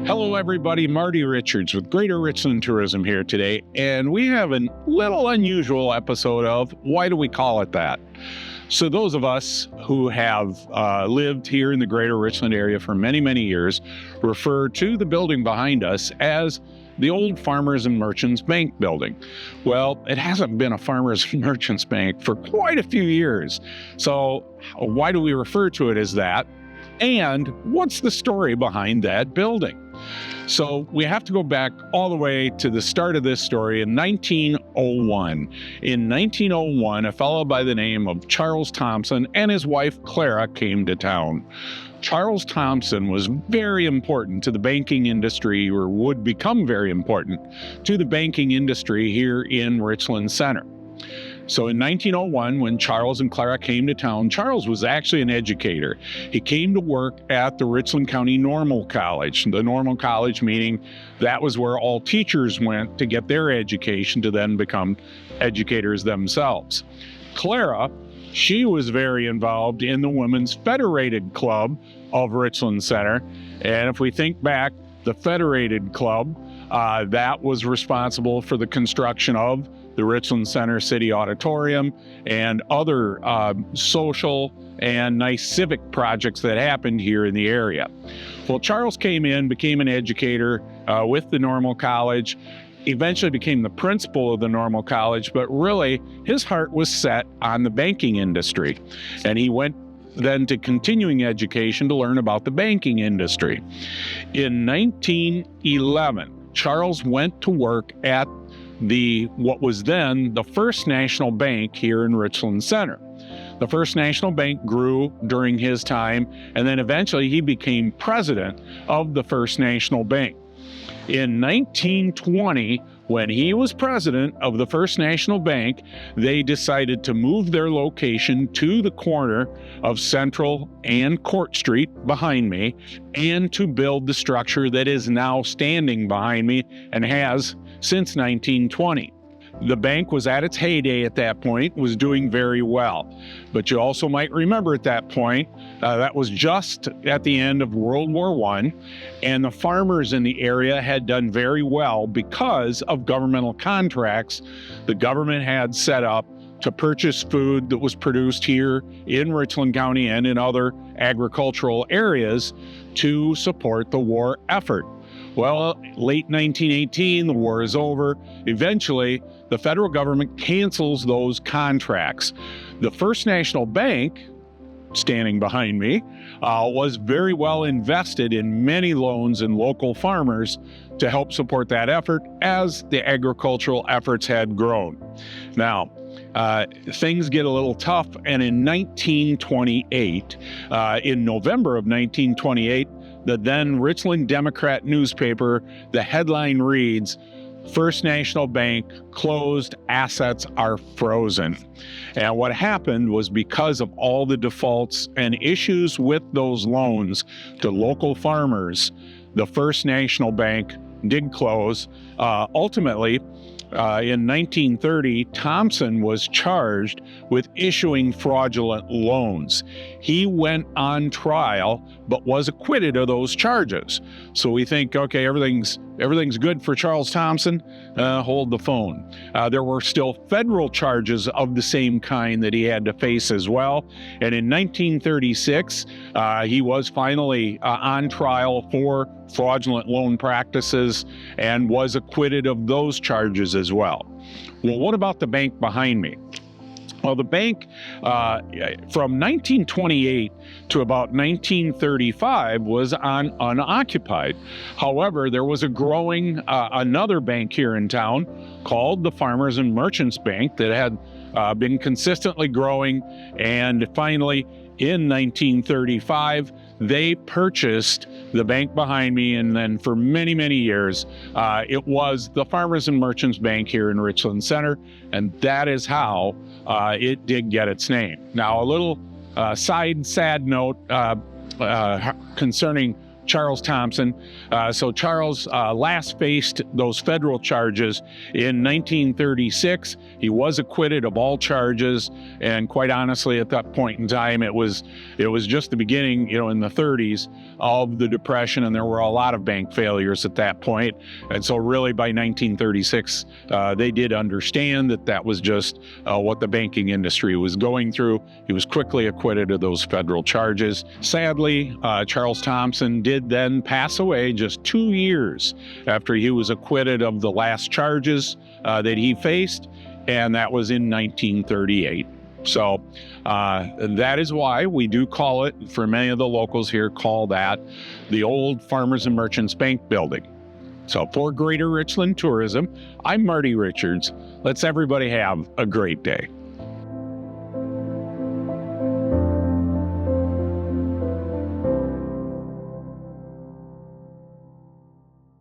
Hello, everybody. Marty Richards with Greater Richland Tourism here today, and we have a little unusual episode of Why Do We Call It That? So those of us who have lived here in the Greater Richland area for many, many years refer to the building behind us as the old Farmers and Merchants Bank building. Well, it hasn't been a Farmers and Merchants Bank for quite a few years. So why do we refer to it as that? And what's the story behind that building? So we have to go back all the way to the start of this story in 1901. In 1901, a fellow by the name of Charles Thompson and his wife Clara came to town. Charles Thompson was very important to the banking industry, or would become very important to the banking industry here in Richland Center. So in 1901, when Charles and Clara came to town, Charles was actually an educator. He came to work at the Richland County Normal College. The Normal College meaning that was where all teachers went to get their education to then become educators themselves. Clara, she was very involved in the Women's Federated Club of Richland Center. And if we think back, the Federated Club, that was responsible for the construction of the Richland Center City Auditorium and other social and nice civic projects that happened here in the area. Well, Charles came in, became an educator with the Normal College, eventually became the principal of the Normal College, but really his heart was set on the banking industry. And he went then to continuing education to learn about the banking industry. In 1911, Charles went to work at what was then the First National Bank here in Richland Center. The First National Bank grew during his time, and then eventually he became president of the First National Bank. In 1920, when he was president of the First National Bank, they decided to move their location to the corner of Central and Court Street behind me, and to build the structure that is now standing behind me and has since 1920. The bank was at its heyday at that point, was doing very well. But you also might remember at that point, that was just at the end of World War I, and the farmers in the area had done very well because of governmental contracts the government had set up to purchase food that was produced here in Richland County and in other agricultural areas to support the war effort. Well, late 1918, the war is over. Eventually, the federal government cancels those contracts. The First National Bank, standing behind me, was very well invested in many loans and local farmers to help support that effort as the agricultural efforts had grown. Now, things get a little tough, and in 1928, in November of 1928, the then Richland Democrat newspaper, the headline reads, "First National Bank closed, assets are frozen." And what happened was, because of all the defaults and issues with those loans to local farmers, the First National Bank did close. Ultimately, in 1930, Thompson was charged with issuing fraudulent loans. He went on trial, but was acquitted of those charges. So we think, okay, everything's good for Charles Thompson. Hold the phone. There were still federal charges of the same kind that he had to face as well. And in 1936, he was finally on trial for fraudulent loan practices and was acquitted of those charges as well. Well, what about the bank behind me? Well, the bank from 1928 to about 1935 was unoccupied. However, there was a growing another bank here in town called the Farmers and Merchants Bank that had been consistently growing, and finally in 1935 they purchased the bank behind me, and then for many, many years it was the Farmers and Merchants Bank here in Richland Center, and that is how it did get its name. Now, a little sad note concerning Charles Thompson. So Charles last faced those federal charges in 1936. He was acquitted of all charges, and quite honestly, at that point in time, it was just the beginning, in the 30s of the Depression, and there were a lot of bank failures at that point. And so really by 1936, they did understand that was just what the banking industry was going through. He was quickly acquitted of those federal charges. Sadly, Charles Thompson did then pass away just 2 years after he was acquitted of the last charges that he faced, and that was in 1938. So that is why we do call it, for many of the locals here, call that the old Farmers and Merchants Bank building. So for Greater Richland Tourism, I'm Marty Richards. Let's everybody have a great day.